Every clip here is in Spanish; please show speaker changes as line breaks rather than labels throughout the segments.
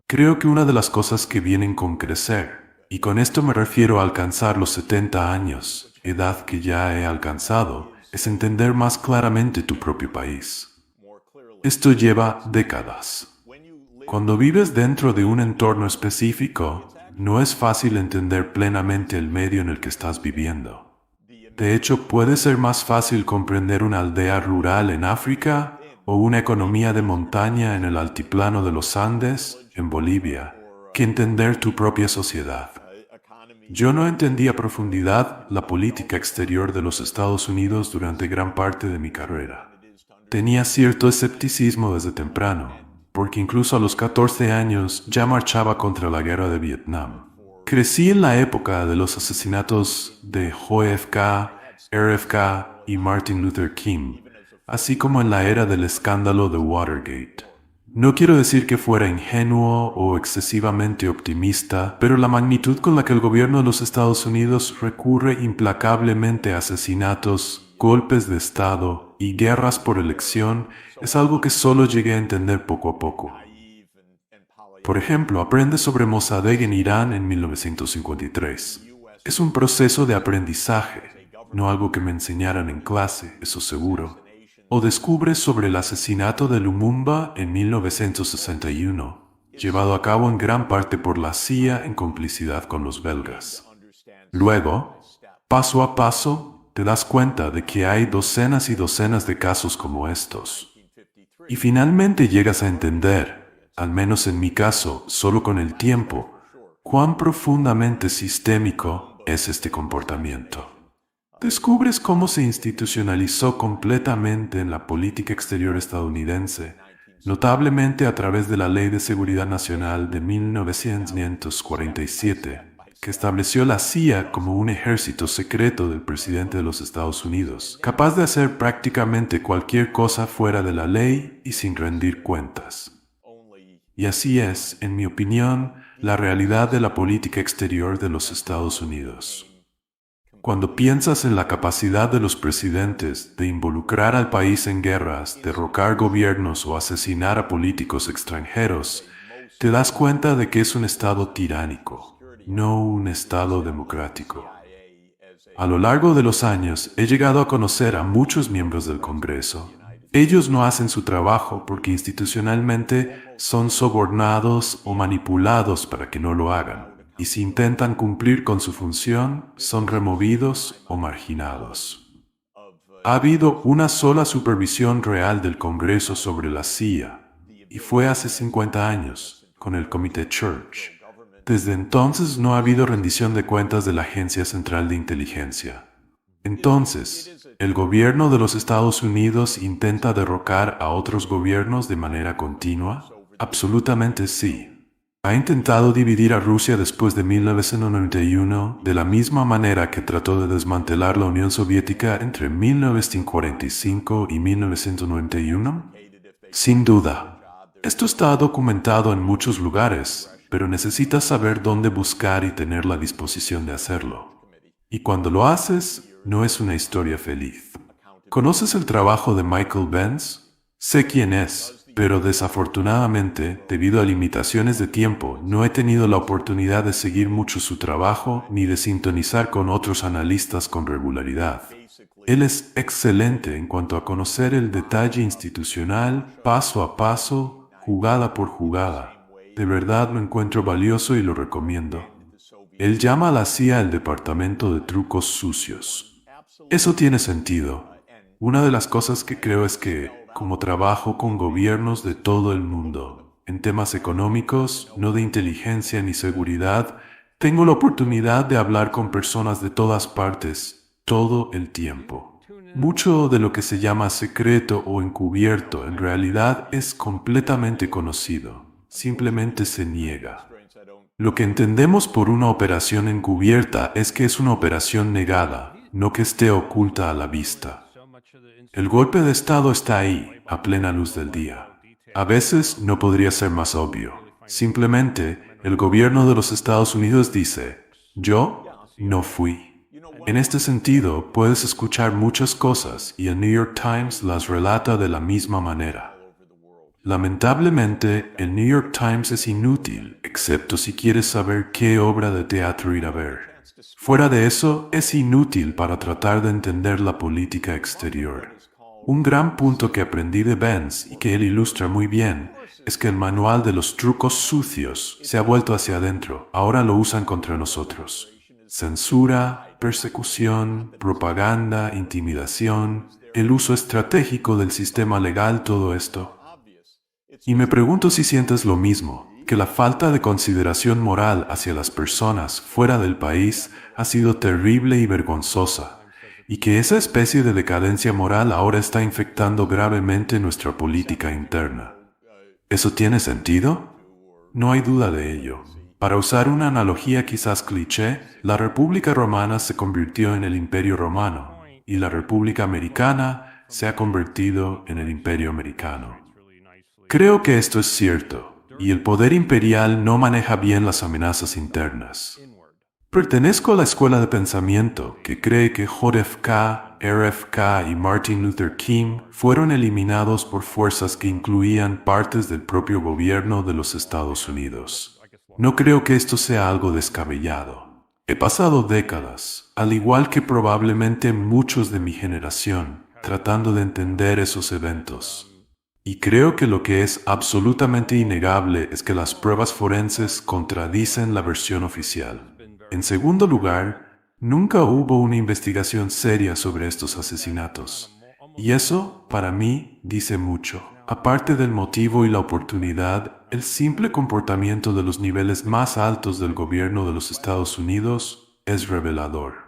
Creo que una de las cosas que vienen con crecer, y con esto me refiero a alcanzar los 70 años, edad que ya he alcanzado, es entender más claramente tu propio país. Esto lleva décadas. Cuando vives dentro de un entorno específico, no es fácil entender plenamente el medio en el que estás viviendo. De hecho, puede ser más fácil comprender una aldea rural en África o una economía de montaña en el altiplano de los Andes, en Bolivia, que entender tu propia sociedad. Yo no entendí a profundidad la política exterior de los Estados Unidos durante gran parte de mi carrera. Tenía cierto escepticismo desde temprano, porque incluso a los 14 años ya marchaba contra la guerra de Vietnam. Crecí en la época de los asesinatos de JFK, RFK y Martin Luther King, así como en la era del escándalo de Watergate. No quiero decir que fuera ingenuo o excesivamente optimista, pero la magnitud con la que el gobierno de los Estados Unidos recurre implacablemente a asesinatos, golpes de Estado y guerras por elección es algo que solo llegué a entender poco a poco. Por ejemplo, aprende sobre Mossadegh en Irán en 1953. Es un proceso de aprendizaje, no algo que me enseñaran en clase, eso seguro. O descubres sobre el asesinato de Lumumba en 1961, llevado a cabo en gran parte por la CIA en complicidad con los belgas. Luego, paso a paso, te das cuenta de que hay docenas y docenas de casos como estos. Y finalmente llegas a entender, al menos en mi caso, solo con el tiempo, cuán profundamente sistémico es este comportamiento. Descubres cómo se institucionalizó completamente en la política exterior estadounidense, notablemente a través de la Ley de Seguridad Nacional de 1947, que estableció la CIA como un ejército secreto del presidente de los Estados Unidos, capaz de hacer prácticamente cualquier cosa fuera de la ley y sin rendir cuentas. Y así es, en mi opinión, la realidad de la política exterior de los Estados Unidos. Cuando piensas en la capacidad de los presidentes de involucrar al país en guerras, derrocar gobiernos o asesinar a políticos extranjeros, te das cuenta de que es un estado tiránico, no un estado democrático. A lo largo de los años he llegado a conocer a muchos miembros del Congreso. Ellos no hacen su trabajo porque institucionalmente son sobornados o manipulados para que no lo hagan. Y si intentan cumplir con su función, son removidos o marginados. Ha habido una sola supervisión real del Congreso sobre la CIA, y fue hace 50 años, con el Comité Church. Desde entonces no ha habido rendición de cuentas de la Agencia Central de Inteligencia. Entonces, ¿el gobierno de los Estados Unidos intenta derrocar a otros gobiernos de manera continua? Absolutamente sí. Ha intentado dividir a Rusia después de 1991 de la misma manera que trató de desmantelar la Unión Soviética entre 1945 y 1991? Sin duda. Esto está documentado en muchos lugares, pero necesitas saber dónde buscar y tener la disposición de hacerlo. Y cuando lo haces, no es una historia feliz. ¿Conoces el trabajo de Michael Benz? Sé quién es. Pero desafortunadamente, debido a limitaciones de tiempo, no he tenido la oportunidad de seguir mucho su trabajo ni de sintonizar con otros analistas con regularidad. Él es excelente en cuanto a conocer el detalle institucional, paso a paso, jugada por jugada. De verdad lo encuentro valioso y lo recomiendo. Él llama a la CIA el Departamento de Trucos Sucios. Eso tiene sentido. Una de las cosas que creo es que, como trabajo con gobiernos de todo el mundo, en temas económicos, no de inteligencia ni seguridad, tengo la oportunidad de hablar con personas de todas partes, todo el tiempo. Mucho de lo que se llama secreto o encubierto en realidad es completamente conocido, simplemente se niega. Lo que entendemos por una operación encubierta es que es una operación negada, no que esté oculta a la vista. El golpe de Estado está ahí, a plena luz del día. A veces no podría ser más obvio. Simplemente, el gobierno de los Estados Unidos dice, yo no fui. En este sentido, puedes escuchar muchas cosas y el New York Times las relata de la misma manera. Lamentablemente, el New York Times es inútil, excepto si quieres saber qué obra de teatro ir a ver. Fuera de eso, es inútil para tratar de entender la política exterior. Un gran punto que aprendí de Benz y que él ilustra muy bien es que el manual de los trucos sucios se ha vuelto hacia adentro. Ahora lo usan contra nosotros. Censura, persecución, propaganda, intimidación, el uso estratégico del sistema legal, todo esto. Y me pregunto si sientes lo mismo, que la falta de consideración moral hacia las personas fuera del país ha sido terrible y vergonzosa, y que esa especie de decadencia moral ahora está infectando gravemente nuestra política interna. ¿Eso tiene sentido? No hay duda de ello. Para usar una analogía quizás cliché, la República Romana se convirtió en el Imperio Romano, y la República Americana se ha convertido en el Imperio Americano. Creo que esto es cierto, y el poder imperial no maneja bien las amenazas internas. Pertenezco a la escuela de pensamiento que cree que JFK, RFK y Martin Luther King fueron eliminados por fuerzas que incluían partes del propio gobierno de los Estados Unidos. No creo que esto sea algo descabellado. He pasado décadas, al igual que probablemente muchos de mi generación, tratando de entender esos eventos. Y creo que lo que es absolutamente innegable es que las pruebas forenses contradicen la versión oficial. En segundo lugar, nunca hubo una investigación seria sobre estos asesinatos. Y eso, para mí, dice mucho. Aparte del motivo y la oportunidad, el simple comportamiento de los niveles más altos del gobierno de los Estados Unidos es revelador.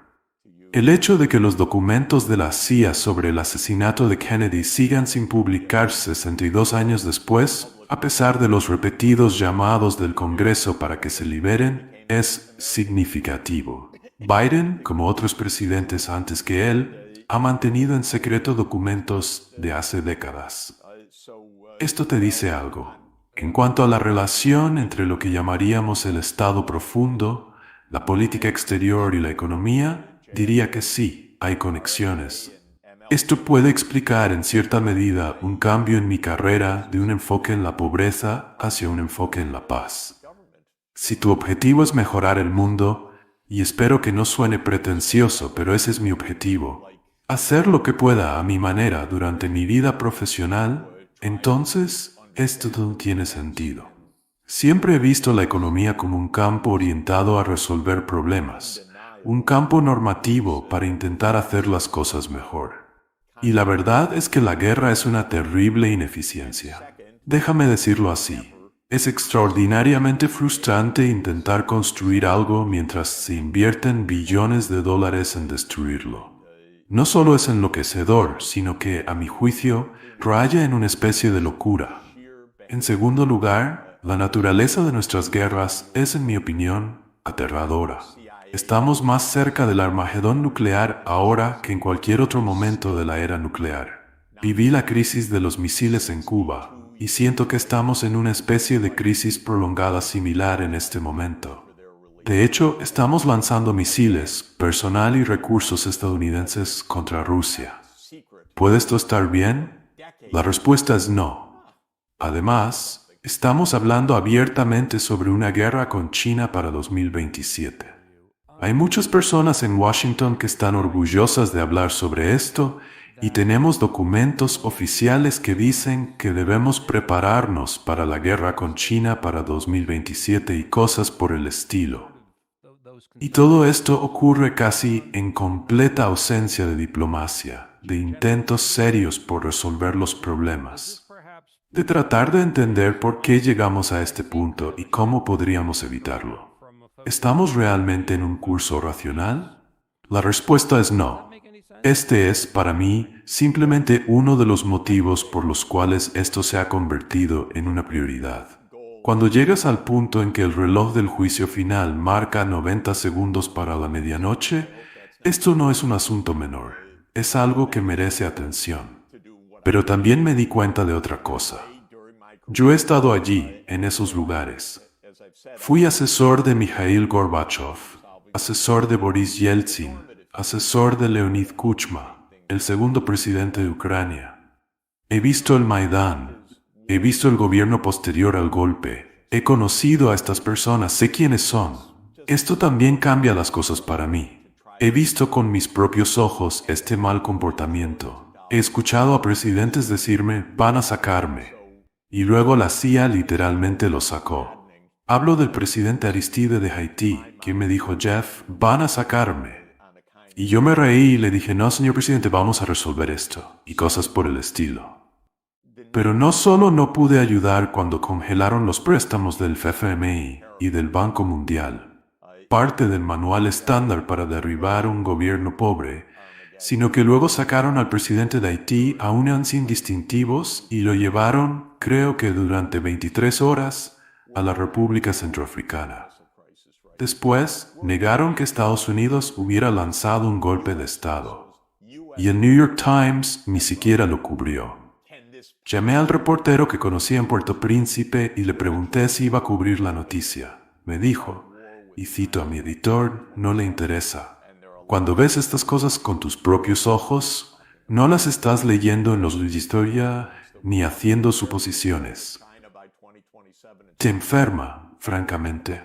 El hecho de que los documentos de la CIA sobre el asesinato de Kennedy sigan sin publicarse 62 años después, a pesar de los repetidos llamados del Congreso para que se liberen, es significativo. Biden, como otros presidentes antes que él, ha mantenido en secreto documentos de hace décadas. Esto te dice algo. En cuanto a la relación entre lo que llamaríamos el Estado profundo, la política exterior y la economía, diría que sí, hay conexiones. Esto puede explicar en cierta medida un cambio en mi carrera de un enfoque en la pobreza hacia un enfoque en la paz. Si tu objetivo es mejorar el mundo, y espero que no suene pretencioso, pero ese es mi objetivo, hacer lo que pueda a mi manera durante mi vida profesional, entonces esto no tiene sentido. Siempre he visto la economía como un campo orientado a resolver problemas, un campo normativo para intentar hacer las cosas mejor. Y la verdad es que la guerra es una terrible ineficiencia. Déjame decirlo así. Es extraordinariamente frustrante intentar construir algo mientras se invierten billones de dólares en destruirlo. No solo es enloquecedor, sino que, a mi juicio, raya en una especie de locura. En segundo lugar, la naturaleza de nuestras guerras es, en mi opinión, aterradora. Estamos más cerca del Armagedón nuclear ahora que en cualquier otro momento de la era nuclear. Viví la crisis de los misiles en Cuba y siento que estamos en una especie de crisis prolongada similar en este momento. De hecho, estamos lanzando misiles, personal y recursos estadounidenses contra Rusia. ¿Puede esto estar bien? La respuesta es no. Además, estamos hablando abiertamente sobre una guerra con China para 2027. Hay muchas personas en Washington que están orgullosas de hablar sobre esto y tenemos documentos oficiales que dicen que debemos prepararnos para la guerra con China para 2027 y cosas por el estilo. Y todo esto ocurre casi en completa ausencia de diplomacia, de intentos serios por resolver los problemas, de tratar de entender por qué llegamos a este punto y cómo podríamos evitarlo. ¿Estamos realmente en un curso racional? La respuesta es no. Este es, para mí, simplemente uno de los motivos por los cuales esto se ha convertido en una prioridad. Cuando llegas al punto en que el reloj del juicio final marca 90 segundos para la medianoche, esto no es un asunto menor. Es algo que merece atención. Pero también me di cuenta de otra cosa. Yo he estado allí, en esos lugares. Fui asesor de Mikhail Gorbachev, asesor de Boris Yeltsin, asesor de Leonid Kuchma, el segundo presidente de Ucrania. He visto el Maidán, He visto el gobierno posterior al golpe. He conocido a estas personas, sé quiénes son. Esto también cambia las cosas para mí. He visto con mis propios ojos este mal comportamiento. He escuchado a presidentes decirme, van a sacarme. Y luego la CIA literalmente lo sacó. Hablo del presidente Aristide de Haití, quien me dijo, Jeff, van a sacarme. Y yo me reí y le dije, no, señor presidente, vamos a resolver esto. Y cosas por el estilo. Pero no solo no pude ayudar cuando congelaron los préstamos del FMI y del Banco Mundial, parte del manual estándar para derribar un gobierno pobre, sino que luego sacaron al presidente de Haití aún sin distintivos y lo llevaron, creo que durante 23 horas, a la República Centroafricana. Después, negaron que Estados Unidos hubiera lanzado un golpe de Estado. Y el New York Times ni siquiera lo cubrió. Llamé al reportero que conocía en Puerto Príncipe y le pregunté si iba a cubrir la noticia. Me dijo, y cito a mi editor, no le interesa. Cuando ves estas cosas con tus propios ojos, no las estás leyendo en los libros de historia ni haciendo suposiciones. Te enferma, francamente.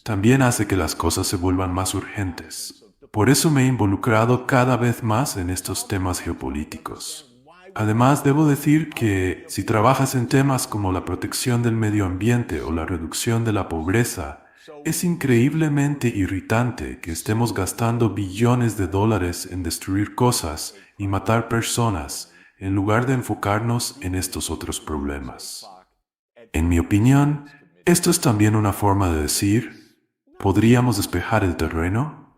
También hace que las cosas se vuelvan más urgentes. Por eso me he involucrado cada vez más en estos temas geopolíticos. Además, debo decir que si trabajas en temas como la protección del medio ambiente o la reducción de la pobreza, es increíblemente irritante que estemos gastando billones de dólares en destruir cosas y matar personas en lugar de enfocarnos en estos otros problemas. En mi opinión, esto es también una forma de decir, ¿podríamos despejar el terreno?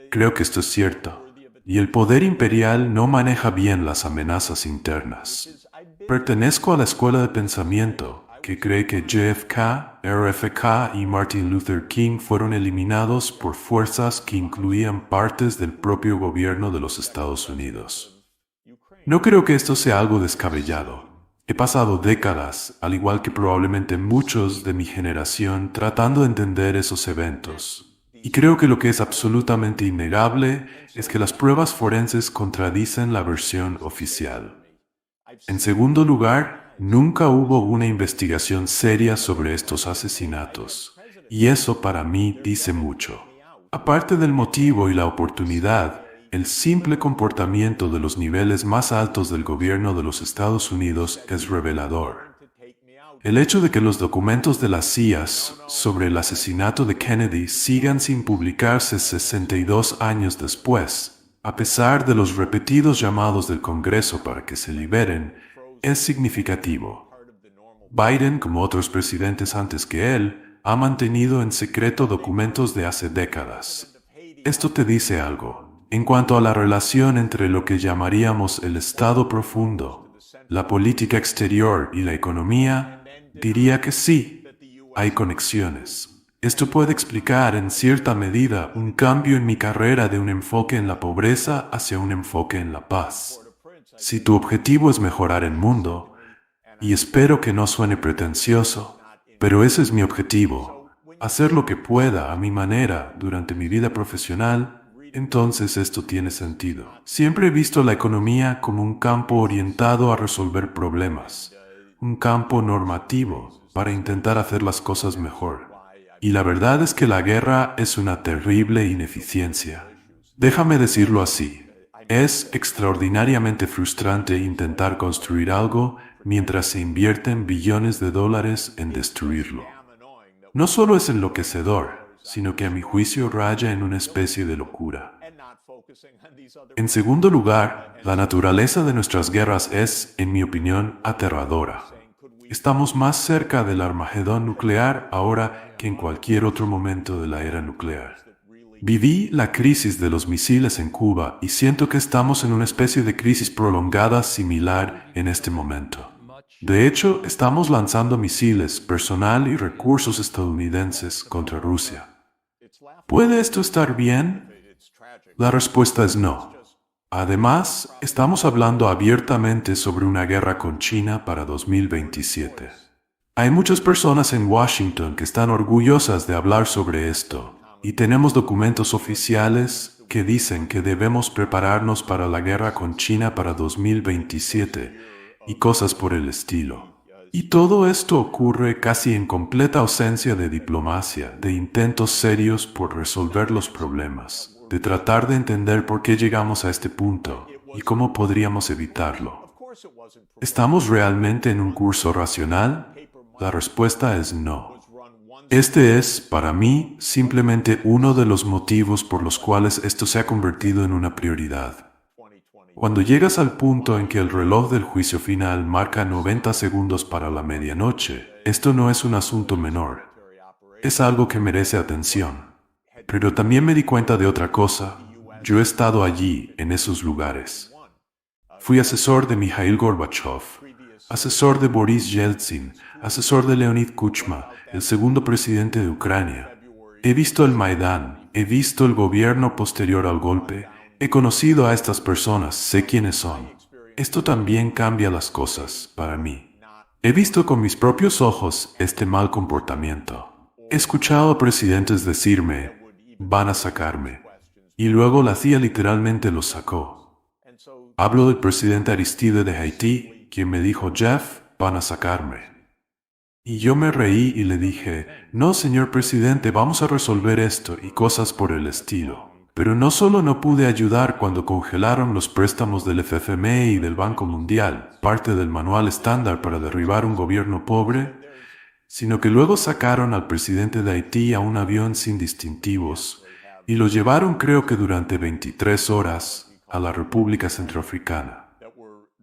Creo que esto es cierto. Y el poder imperial no maneja bien las amenazas internas. Pertenezco a la escuela de pensamiento que cree que JFK, RFK y Martin Luther King fueron eliminados por fuerzas que incluían partes del propio gobierno de los Estados Unidos. No creo que esto sea algo descabellado. He pasado décadas, al igual que probablemente muchos de mi generación, tratando de entender esos eventos. Y creo que lo que es absolutamente innegable es que las pruebas forenses contradicen la versión oficial. En segundo lugar, nunca hubo una investigación seria sobre estos asesinatos, y eso para mí dice mucho. Aparte del motivo y la oportunidad, el simple comportamiento de los niveles más altos del gobierno de los Estados Unidos es revelador. El hecho de que los documentos de las CIA sobre el asesinato de Kennedy sigan sin publicarse 62 años después, a pesar de los repetidos llamados del Congreso para que se liberen, es significativo. Biden, como otros presidentes antes que él, ha mantenido en secreto documentos de hace décadas. Esto te dice algo. En cuanto a la relación entre lo que llamaríamos el Estado profundo, la política exterior y la economía, diría que sí, hay conexiones. Esto puede explicar en cierta medida un cambio en mi carrera de un enfoque en la pobreza hacia un enfoque en la paz. Si tu objetivo es mejorar el mundo, y espero que no suene pretencioso, pero ese es mi objetivo, hacer lo que pueda a mi manera durante mi vida profesional, entonces esto tiene sentido. Siempre he visto la economía como un campo orientado a resolver problemas. Un campo normativo para intentar hacer las cosas mejor. Y la verdad es que la guerra es una terrible ineficiencia. Déjame decirlo así. Es extraordinariamente frustrante intentar construir algo mientras se invierten billones de dólares en destruirlo. No solo es enloquecedor, sino que a mi juicio raya en una especie de locura. En segundo lugar, la naturaleza de nuestras guerras es, en mi opinión, aterradora. Estamos más cerca del Armagedón nuclear ahora que en cualquier otro momento de la era nuclear. Viví la crisis de los misiles en Cuba y siento que estamos en una especie de crisis prolongada similar en este momento. De hecho, estamos lanzando misiles, personal y recursos estadounidenses contra Rusia. ¿Puede esto estar bien? La respuesta es no. Además, estamos hablando abiertamente sobre una guerra con China para 2027. Hay muchas personas en Washington que están orgullosas de hablar sobre esto, y tenemos documentos oficiales que dicen que debemos prepararnos para la guerra con China para 2027 y cosas por el estilo. Y todo esto ocurre casi en completa ausencia de diplomacia, de intentos serios por resolver los problemas, de tratar de entender por qué llegamos a este punto y cómo podríamos evitarlo. ¿Estamos realmente en un curso racional? La respuesta es no. Este es, para mí, simplemente uno de los motivos por los cuales esto se ha convertido en una prioridad. Cuando llegas al punto en que el reloj del juicio final marca 90 segundos para la medianoche, esto no es un asunto menor. Es algo que merece atención. Pero también me di cuenta de otra cosa. Yo he estado allí, en esos lugares. Fui asesor de Mikhail Gorbachev, asesor de Boris Yeltsin, asesor de Leonid Kuchma, el segundo presidente de Ucrania. He visto el Maidán, he visto el gobierno posterior al golpe, he conocido a estas personas, sé quiénes son. Esto también cambia las cosas para mí. He visto con mis propios ojos este mal comportamiento. He escuchado a presidentes decirme, van a sacarme. Y luego la CIA literalmente los sacó. Hablo del presidente Aristide de Haití, quien me dijo, Jeff, van a sacarme. Y yo me reí y le dije, no, señor presidente, vamos a resolver esto y cosas por el estilo. Pero no solo no pude ayudar cuando congelaron los préstamos del FMI y del Banco Mundial, parte del manual estándar para derribar un gobierno pobre, sino que luego sacaron al presidente de Haití a un avión sin distintivos y lo llevaron, creo que durante 23 horas, a la República Centroafricana.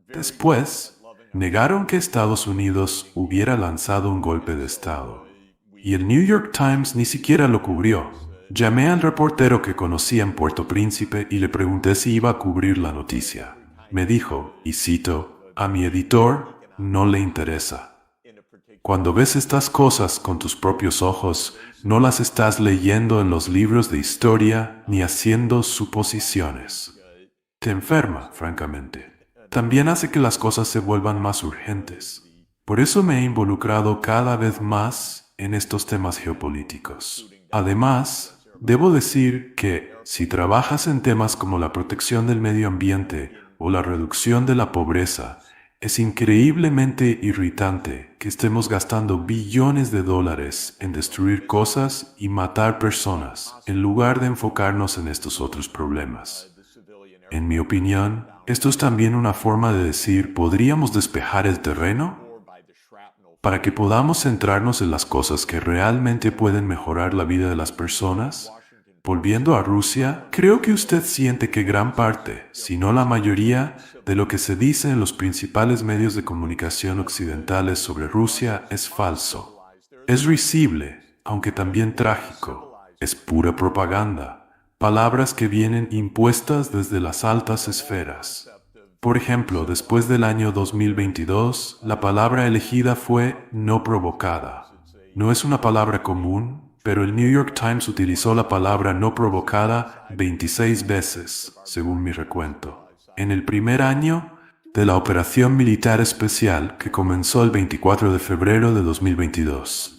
Después, negaron que Estados Unidos hubiera lanzado un golpe de Estado. Y el New York Times ni siquiera lo cubrió. Llamé al reportero que conocía en Puerto Príncipe y le pregunté si iba a cubrir la noticia. Me dijo, y cito, a mi editor no le interesa. Cuando ves estas cosas con tus propios ojos, no las estás leyendo en los libros de historia ni haciendo suposiciones. Te enferma, francamente. También hace que las cosas se vuelvan más urgentes. Por eso me he involucrado cada vez más en estos temas geopolíticos. Además, debo decir que, si trabajas en temas como la protección del medio ambiente o la reducción de la pobreza, es increíblemente irritante que estemos gastando billones de dólares en destruir cosas y matar personas, en lugar de enfocarnos en estos otros problemas. En mi opinión, esto es también una forma de decir, ¿podríamos despejar el terreno? Para que podamos centrarnos en las cosas que realmente pueden mejorar la vida de las personas. Volviendo a Rusia, creo que usted siente que gran parte, si no la mayoría, de lo que se dice en los principales medios de comunicación occidentales sobre Rusia es falso. Es risible, aunque también trágico. Es pura propaganda. Palabras que vienen impuestas desde las altas esferas. Por ejemplo, después del año 2022, la palabra elegida fue no provocada. No es una palabra común, pero el New York Times utilizó la palabra no provocada 26 veces, según mi recuento, en el primer año de la operación militar especial que comenzó el 24 de febrero de 2022.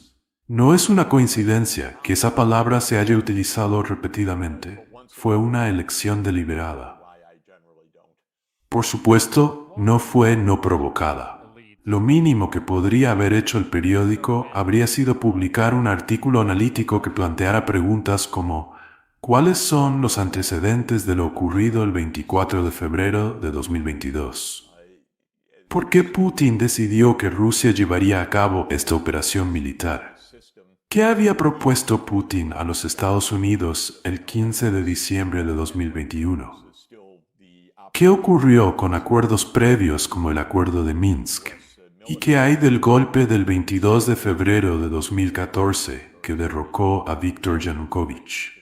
No es una coincidencia que esa palabra se haya utilizado repetidamente. Fue una elección deliberada. Por supuesto, no fue no provocada. Lo mínimo que podría haber hecho el periódico habría sido publicar un artículo analítico que planteara preguntas como ¿cuáles son los antecedentes de lo ocurrido el 24 de febrero de 2022? ¿Por qué Putin decidió que Rusia llevaría a cabo esta operación militar? ¿Qué había propuesto Putin a los Estados Unidos el 15 de diciembre de 2021? ¿Qué ocurrió con acuerdos previos como el Acuerdo de Minsk? ¿Y qué hay del golpe del 22 de febrero de 2014 que derrocó a Viktor Yanukovych?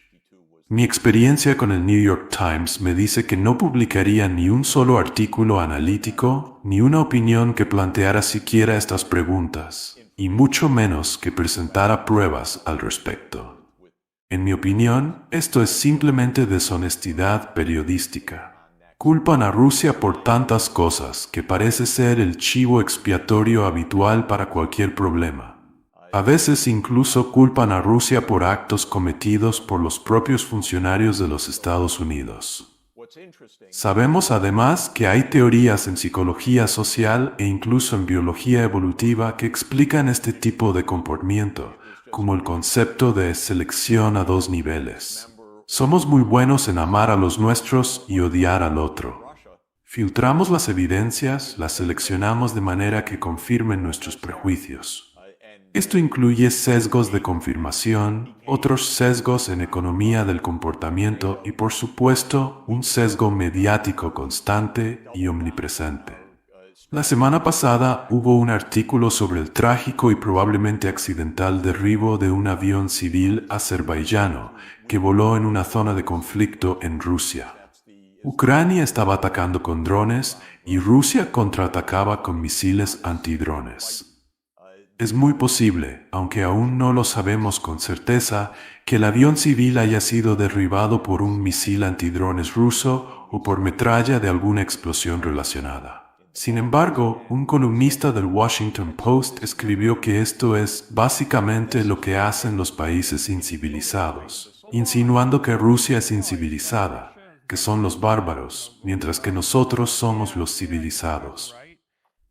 Mi experiencia con el New York Times me dice que no publicaría ni un solo artículo analítico, ni una opinión que planteara siquiera estas preguntas, y mucho menos que presentara pruebas al respecto. En mi opinión, esto es simplemente deshonestidad periodística. Culpan a Rusia por tantas cosas que parece ser el chivo expiatorio habitual para cualquier problema. A veces incluso culpan a Rusia por actos cometidos por los propios funcionarios de los Estados Unidos. Sabemos además que hay teorías en psicología social e incluso en biología evolutiva que explican este tipo de comportamiento, como el concepto de selección a dos niveles. Somos muy buenos en amar a los nuestros y odiar al otro. Filtramos las evidencias, las seleccionamos de manera que confirmen nuestros prejuicios. Esto incluye sesgos de confirmación, otros sesgos en economía del comportamiento y, por supuesto, un sesgo mediático constante y omnipresente. La semana pasada hubo un artículo sobre el trágico y probablemente accidental derribo de un avión civil azerbaiyano que voló en una zona de conflicto en Rusia. Ucrania estaba atacando con drones y Rusia contraatacaba con misiles antidrones. Es muy posible, aunque aún no lo sabemos con certeza, que el avión civil haya sido derribado por un misil antidrones ruso o por metralla de alguna explosión relacionada. Sin embargo, un columnista del Washington Post escribió que esto es básicamente lo que hacen los países incivilizados, insinuando que Rusia es incivilizada, que son los bárbaros, mientras que nosotros somos los civilizados.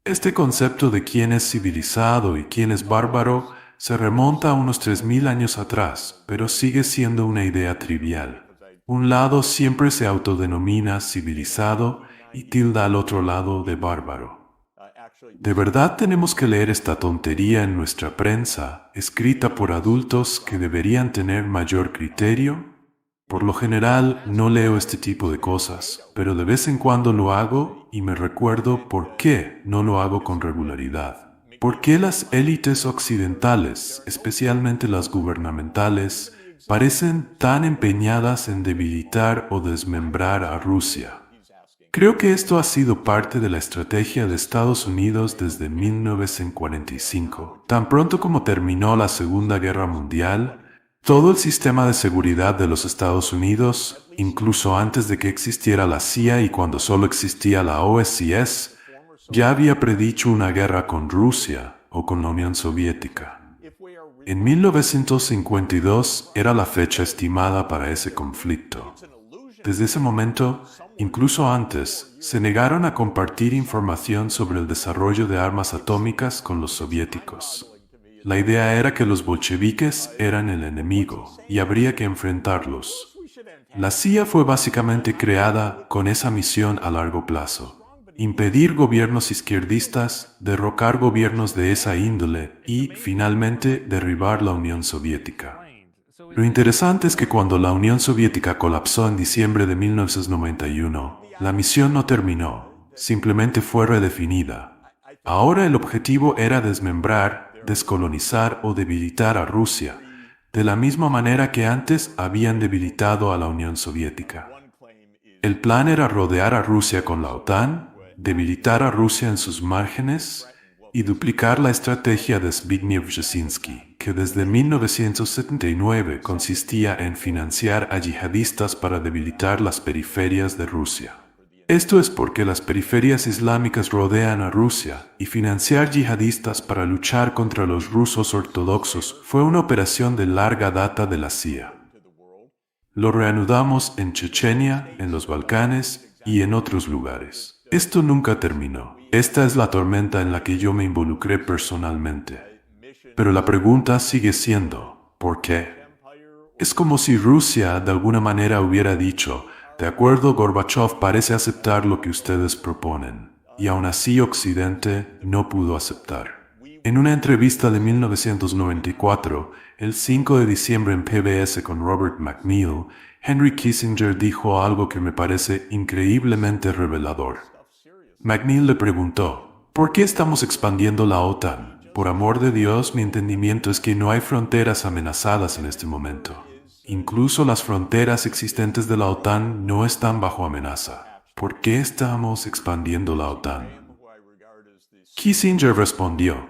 Este concepto de quién es civilizado y quién es bárbaro se remonta a unos 3000 años atrás, pero sigue siendo una idea trivial. Un lado siempre se autodenomina civilizado y tilda al otro lado de bárbaro. ¿De verdad tenemos que leer esta tontería en nuestra prensa, escrita por adultos que deberían tener mayor criterio? Por lo general no leo este tipo de cosas, pero de vez en cuando lo hago y me recuerdo por qué no lo hago con regularidad. ¿Por qué las élites occidentales, especialmente las gubernamentales, parecen tan empeñadas en debilitar o desmembrar a Rusia? Creo que esto ha sido parte de la estrategia de Estados Unidos desde 1945. Tan pronto como terminó la Segunda Guerra Mundial, todo el sistema de seguridad de los Estados Unidos, incluso antes de que existiera la CIA y cuando solo existía la OSS, ya había predicho una guerra con Rusia o con la Unión Soviética. En 1952 era la fecha estimada para ese conflicto. Desde ese momento, incluso antes, se negaron a compartir información sobre el desarrollo de armas atómicas con los soviéticos. La idea era que los bolcheviques eran el enemigo y habría que enfrentarlos. La CIA fue básicamente creada con esa misión a largo plazo: impedir gobiernos izquierdistas, derrocar gobiernos de esa índole y, finalmente, derribar la Unión Soviética. Lo interesante es que cuando la Unión Soviética colapsó en diciembre de 1991, la misión no terminó, simplemente fue redefinida. Ahora el objetivo era desmembrar, descolonizar o debilitar a Rusia, de la misma manera que antes habían debilitado a la Unión Soviética. El plan era rodear a Rusia con la OTAN, debilitar a Rusia en sus márgenes y duplicar la estrategia de Zbigniew Brzezinski, que desde 1979 consistía en financiar a yihadistas para debilitar las periferias de Rusia. Esto es porque las periferias islámicas rodean a Rusia y financiar yihadistas para luchar contra los rusos ortodoxos fue una operación de larga data de la CIA. Lo reanudamos en Chechenia, en los Balcanes y en otros lugares. Esto nunca terminó. Esta es la tormenta en la que yo me involucré personalmente. Pero la pregunta sigue siendo, ¿por qué? Es como si Rusia de alguna manera hubiera dicho: de acuerdo, Gorbachev parece aceptar lo que ustedes proponen, y aún así Occidente no pudo aceptar. En una entrevista de 1994, el 5 de diciembre en PBS con Robert McNeil, Henry Kissinger dijo algo que me parece increíblemente revelador. McNeil le preguntó: ¿por qué estamos expandiendo la OTAN? Por amor de Dios, mi entendimiento es que no hay fronteras amenazadas en este momento. Incluso las fronteras existentes de la OTAN no están bajo amenaza. ¿Por qué estamos expandiendo la OTAN? Kissinger respondió: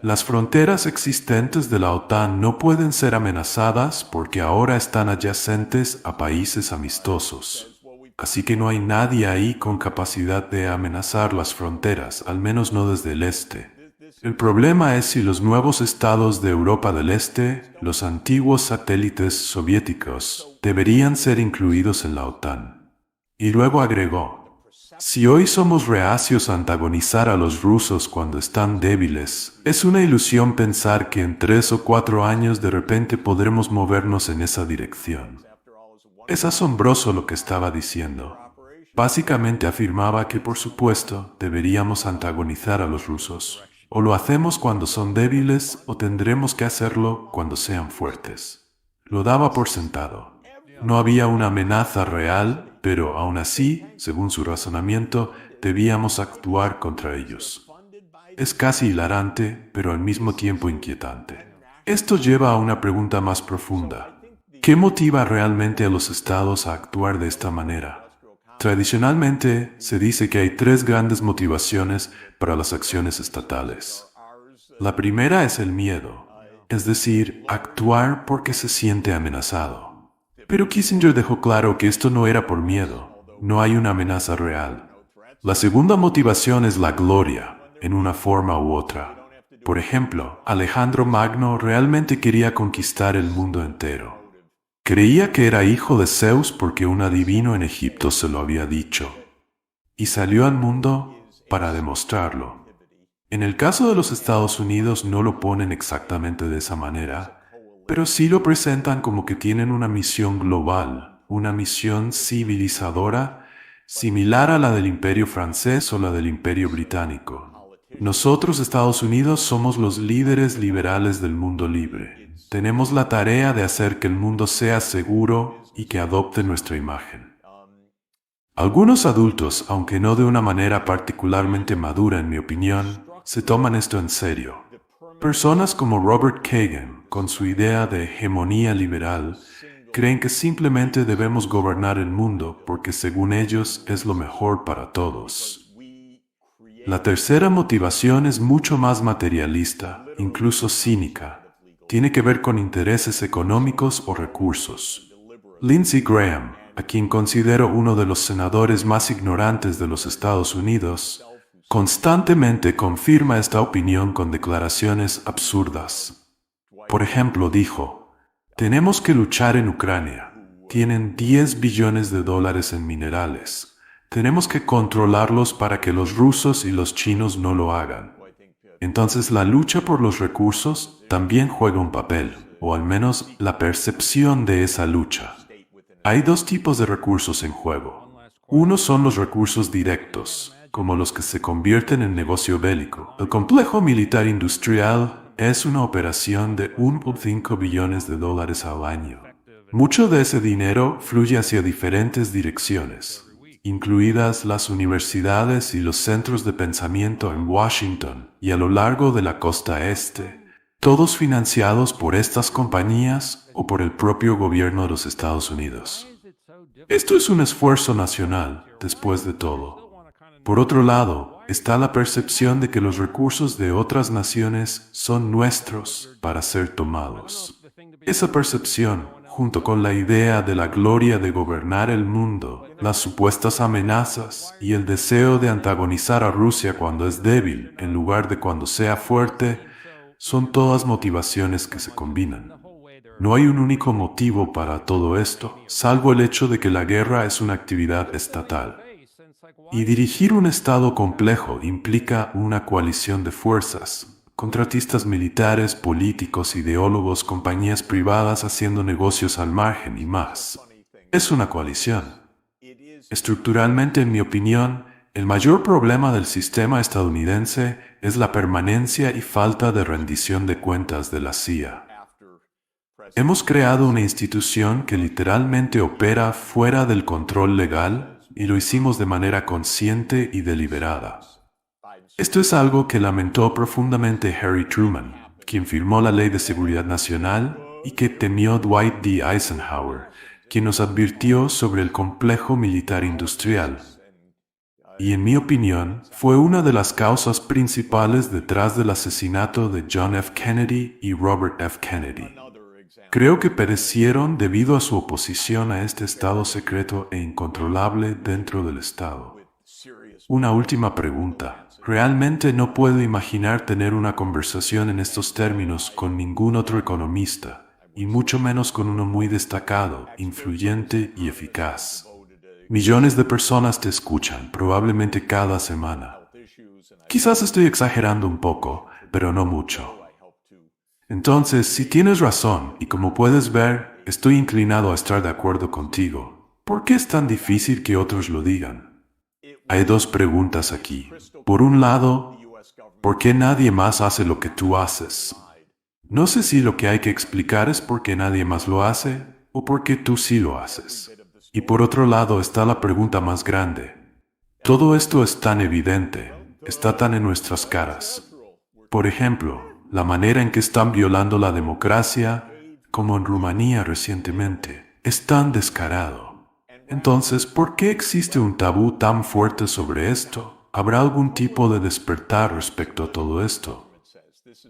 las fronteras existentes de la OTAN no pueden ser amenazadas porque ahora están adyacentes a países amistosos. Así que no hay nadie ahí con capacidad de amenazar las fronteras, al menos no desde el este. El problema es si los nuevos estados de Europa del Este, los antiguos satélites soviéticos, deberían ser incluidos en la OTAN. Y luego agregó, si hoy somos reacios a antagonizar a los rusos cuando están débiles, es una ilusión pensar que en 3 o 4 años de repente podremos movernos en esa dirección. Es asombroso lo que estaba diciendo. Básicamente afirmaba que, por supuesto, deberíamos antagonizar a los rusos. O lo hacemos cuando son débiles o tendremos que hacerlo cuando sean fuertes. Lo daba por sentado. No había una amenaza real, pero aún así, según su razonamiento, debíamos actuar contra ellos. Es casi hilarante, pero al mismo tiempo inquietante. Esto lleva a una pregunta más profunda. ¿Qué motiva realmente a los estados a actuar de esta manera? Tradicionalmente, se dice que hay 3 grandes motivaciones para las acciones estatales. La primera es el miedo, es decir, actuar porque se siente amenazado. Pero Kissinger dejó claro que esto no era por miedo, no hay una amenaza real. La segunda motivación es la gloria, en una forma u otra. Por ejemplo, Alejandro Magno realmente quería conquistar el mundo entero. Creía que era hijo de Zeus porque un adivino en Egipto se lo había dicho. Y salió al mundo para demostrarlo. En el caso de los Estados Unidos no lo ponen exactamente de esa manera, pero sí lo presentan como que tienen una misión global, una misión civilizadora, similar a la del Imperio francés o la del Imperio británico. Nosotros, Estados Unidos, somos los líderes liberales del mundo libre. Tenemos la tarea de hacer que el mundo sea seguro y que adopte nuestra imagen. Algunos adultos, aunque no de una manera particularmente madura en mi opinión, se toman esto en serio. Personas como Robert Kagan, con su idea de hegemonía liberal, creen que simplemente debemos gobernar el mundo porque según ellos es lo mejor para todos. La tercera motivación es mucho más materialista, incluso cínica. Tiene que ver con intereses económicos o recursos. Lindsey Graham, a quien considero uno de los senadores más ignorantes de los Estados Unidos, constantemente confirma esta opinión con declaraciones absurdas. Por ejemplo, dijo, tenemos que luchar en Ucrania. Tienen $10 billones en minerales. Tenemos que controlarlos para que los rusos y los chinos no lo hagan. Entonces la lucha por los recursos también juega un papel, o al menos la percepción de esa lucha. Hay 2 tipos de recursos en juego. Uno son los recursos directos, como los que se convierten en negocio bélico. El complejo militar industrial es una operación de $1.5 billones al año. Mucho de ese dinero fluye hacia diferentes direcciones, incluidas las universidades y los centros de pensamiento en Washington y a lo largo de la costa este, todos financiados por estas compañías o por el propio gobierno de los Estados Unidos. Esto es un esfuerzo nacional, después de todo. Por otro lado, está la percepción de que los recursos de otras naciones son nuestros para ser tomados. Esa percepción, junto con la idea de la gloria de gobernar el mundo, las supuestas amenazas y el deseo de antagonizar a Rusia cuando es débil en lugar de cuando sea fuerte, son todas motivaciones que se combinan. No hay un único motivo para todo esto, salvo el hecho de que la guerra es una actividad estatal. Y dirigir un Estado complejo implica una coalición de fuerzas, contratistas militares, políticos, ideólogos, compañías privadas haciendo negocios al margen y más. Es una coalición. Estructuralmente, en mi opinión, el mayor problema del sistema estadounidense es la permanencia y falta de rendición de cuentas de la CIA. Hemos creado una institución que literalmente opera fuera del control legal y lo hicimos de manera consciente y deliberada. Esto es algo que lamentó profundamente Harry Truman, quien firmó la Ley de Seguridad Nacional, y que temió Dwight D. Eisenhower, quien nos advirtió sobre el complejo militar industrial. Y en mi opinión, fue una de las causas principales detrás del asesinato de John F. Kennedy y Robert F. Kennedy. Creo que perecieron debido a su oposición a este Estado secreto e incontrolable dentro del Estado. Una última pregunta. Realmente no puedo imaginar tener una conversación en estos términos con ningún otro economista, y mucho menos con uno muy destacado, influyente y eficaz. Millones de personas te escuchan, probablemente cada semana. Quizás estoy exagerando un poco, pero no mucho. Entonces, si tienes razón, y como puedes ver, estoy inclinado a estar de acuerdo contigo, ¿por qué es tan difícil que otros lo digan? Hay dos preguntas aquí. Por un lado, ¿por qué nadie más hace lo que tú haces? No sé si lo que hay que explicar es por qué nadie más lo hace o por qué tú sí lo haces. Y por otro lado está la pregunta más grande. Todo esto es tan evidente, está tan en nuestras caras. Por ejemplo, la manera en que están violando la democracia, como en Rumanía recientemente, es tan descarado. Entonces, ¿por qué existe un tabú tan fuerte sobre esto? ¿Habrá algún tipo de despertar respecto a todo esto?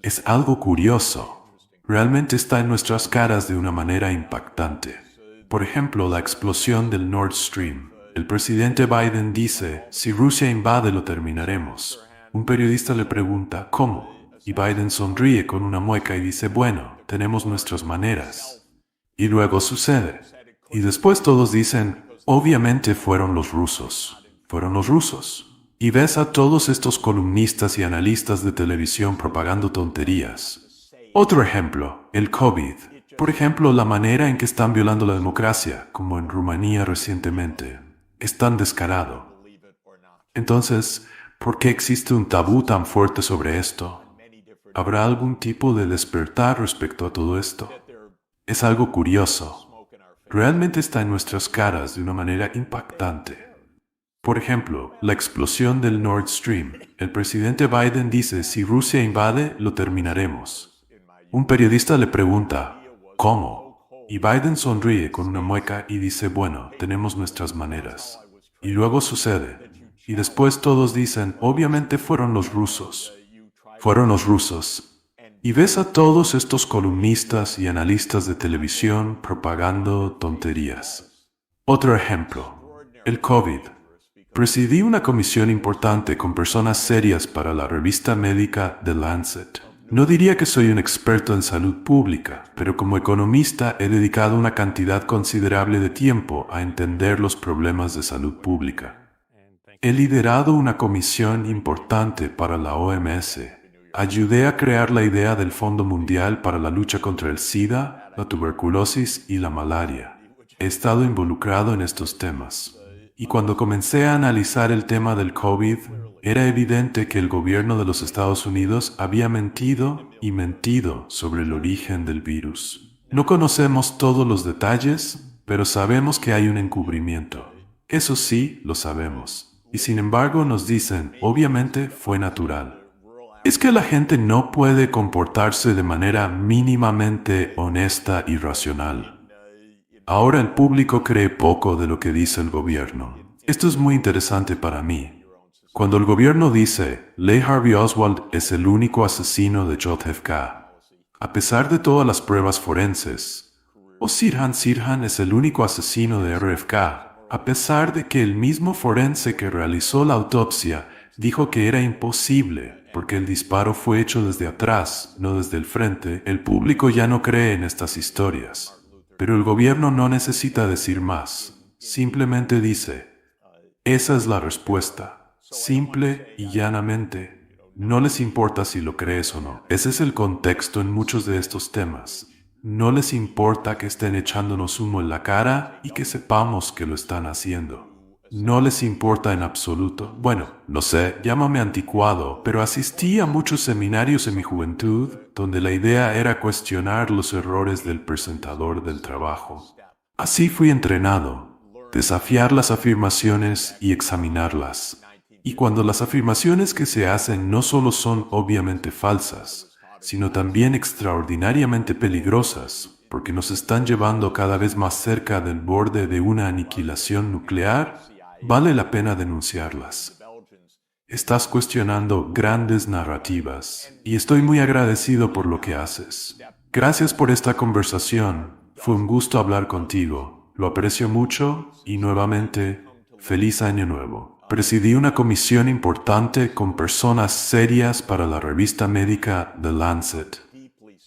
Es algo curioso. Realmente está en nuestras caras de una manera impactante. Por ejemplo, la explosión del Nord Stream. El presidente Biden dice, si Rusia invade lo terminaremos. Un periodista le pregunta, ¿cómo? Y Biden sonríe con una mueca y dice, bueno, tenemos nuestras maneras. Y luego sucede. Y después todos dicen, obviamente fueron los rusos. Fueron los rusos. Y ves a todos estos columnistas y analistas de televisión propagando tonterías. Otro ejemplo, el COVID. Por ejemplo, la manera en que están violando la democracia, como en Rumanía recientemente, es tan descarado. Entonces, ¿por qué existe un tabú tan fuerte sobre esto? ¿Habrá algún tipo de despertar respecto a todo esto? Es algo curioso. Realmente está en nuestras caras de una manera impactante. Por ejemplo, la explosión del Nord Stream. El presidente Biden dice, si Rusia invade, lo terminaremos. Un periodista le pregunta, ¿cómo? Y Biden sonríe con una mueca y dice, bueno, tenemos nuestras maneras. Y luego sucede. Y después todos dicen, obviamente fueron los rusos. Fueron los rusos. Y ves a todos estos columnistas y analistas de televisión propagando tonterías. Otro ejemplo, el COVID. Presidí una comisión importante con personas serias para la revista médica The Lancet. No diría que soy un experto en salud pública, pero como economista he dedicado una cantidad considerable de tiempo a entender los problemas de salud pública. He liderado una comisión importante para la OMS. Ayudé a crear la idea del Fondo Mundial para la lucha contra el SIDA, la tuberculosis y la malaria. He estado involucrado en estos temas. Y cuando comencé a analizar el tema del COVID, era evidente que el gobierno de los Estados Unidos había mentido y mentido sobre el origen del virus. No conocemos todos los detalles, pero sabemos que hay un encubrimiento. Eso sí, lo sabemos. Y sin embargo nos dicen, obviamente fue natural. Es que la gente no puede comportarse de manera mínimamente honesta y racional. Ahora el público cree poco de lo que dice el gobierno. Esto es muy interesante para mí. Cuando el gobierno dice, Lee Harvey Oswald es el único asesino de JFK, a pesar de todas las pruebas forenses, o Sirhan es el único asesino de RFK, a pesar de que el mismo forense que realizó la autopsia dijo que era imposible, porque el disparo fue hecho desde atrás, no desde el frente, el público ya no cree en estas historias. Pero el gobierno no necesita decir más. Simplemente dice, esa es la respuesta. Simple y llanamente. No les importa si lo crees o no. Ese es el contexto en muchos de estos temas. No les importa que estén echándonos humo en la cara y que sepamos que lo están haciendo. No les importa en absoluto. Bueno, no sé, llámame anticuado, pero asistí a muchos seminarios en mi juventud donde la idea era cuestionar los errores del presentador del trabajo. Así fui entrenado, desafiar las afirmaciones y examinarlas. Y cuando las afirmaciones que se hacen no solo son obviamente falsas, sino también extraordinariamente peligrosas, porque nos están llevando cada vez más cerca del borde de una aniquilación nuclear, vale la pena denunciarlas. Estás cuestionando grandes narrativas y estoy muy agradecido por lo que haces. Gracias por esta conversación. Fue un gusto hablar contigo. Lo aprecio mucho y nuevamente, feliz año nuevo. Presidí una comisión importante con personas serias para la revista médica The Lancet.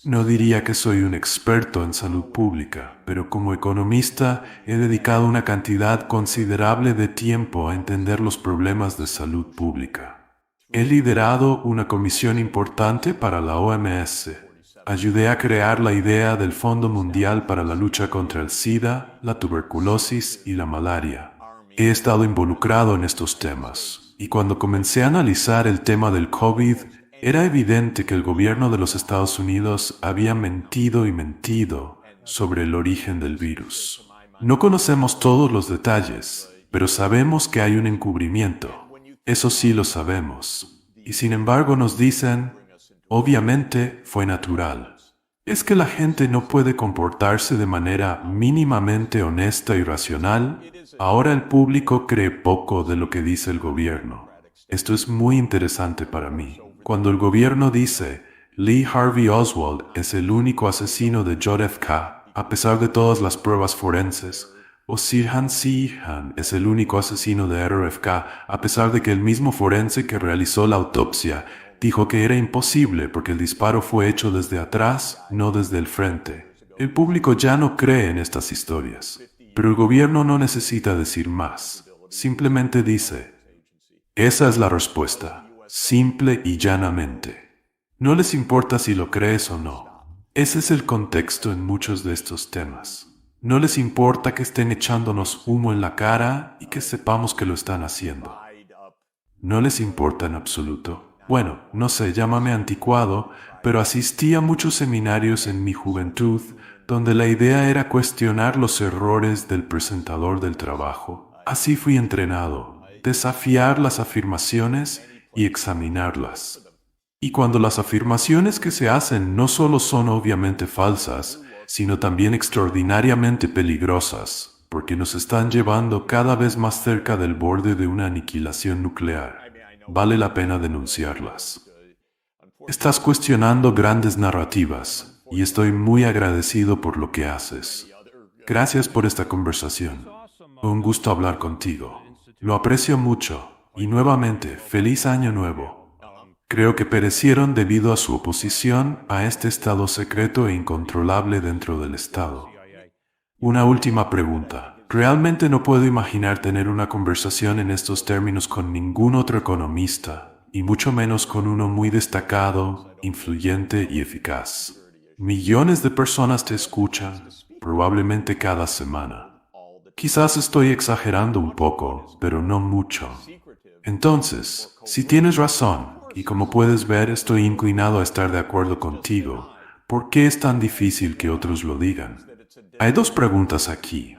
No diría que soy un experto en salud pública, pero como economista he dedicado una cantidad considerable de tiempo a entender los problemas de salud pública. He liderado una comisión importante para la OMS. Ayudé a crear la idea del Fondo Mundial para la lucha contra el SIDA, la tuberculosis y la malaria. He estado involucrado en estos temas, y cuando comencé a analizar el tema del COVID, era evidente que el gobierno de los Estados Unidos había mentido y mentido sobre el origen del virus. No conocemos todos los detalles, pero sabemos que hay un encubrimiento. Eso sí lo sabemos. Y sin embargo nos dicen, obviamente fue natural. ¿Es que la gente no puede comportarse de manera mínimamente honesta y racional? Ahora el público cree poco de lo que dice el gobierno. Esto es muy interesante para mí. Cuando el gobierno dice, Lee Harvey Oswald es el único asesino de JFK, a pesar de todas las pruebas forenses, o Sirhan Sirhan es el único asesino de RFK, a pesar de que el mismo forense que realizó la autopsia dijo que era imposible porque el disparo fue hecho desde atrás, no desde el frente. El público ya no cree en estas historias, pero el gobierno no necesita decir más. Simplemente dice, esa es la respuesta, simple y llanamente. No les importa si lo crees o no. Ese es el contexto en muchos de estos temas. No les importa que estén echándonos humo en la cara y que sepamos que lo están haciendo. No les importa en absoluto. Bueno, no sé, llámame anticuado, pero asistí a muchos seminarios en mi juventud donde la idea era cuestionar los errores del presentador del trabajo. Así fui entrenado, desafiar las afirmaciones y examinarlas. Y cuando las afirmaciones que se hacen no solo son obviamente falsas, sino también extraordinariamente peligrosas, porque nos están llevando cada vez más cerca del borde de una aniquilación nuclear, vale la pena denunciarlas. Estás cuestionando grandes narrativas, y estoy muy agradecido por lo que haces. Gracias por esta conversación. Fue un gusto hablar contigo. Lo aprecio mucho, y nuevamente, feliz año nuevo. Creo que perecieron debido a su oposición a este estado secreto e incontrolable dentro del Estado. Una última pregunta. Realmente no puedo imaginar tener una conversación en estos términos con ningún otro economista, y mucho menos con uno muy destacado, influyente y eficaz. Millones de personas te escuchan, probablemente cada semana. Quizás estoy exagerando un poco, pero no mucho. Entonces, si tienes razón, y como puedes ver estoy inclinado a estar de acuerdo contigo, ¿por qué es tan difícil que otros lo digan? Hay dos preguntas aquí.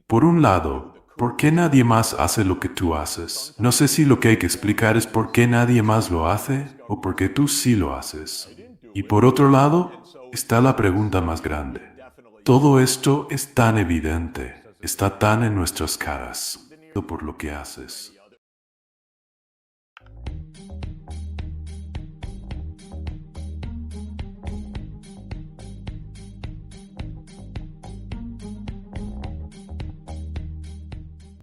Por un lado, ¿por qué nadie más hace lo que tú haces? No sé si lo que hay que explicar es por qué nadie más lo hace o por qué tú sí lo haces. Y por otro lado, está la pregunta más grande. Todo esto es tan evidente, está tan en nuestras caras, por lo que haces.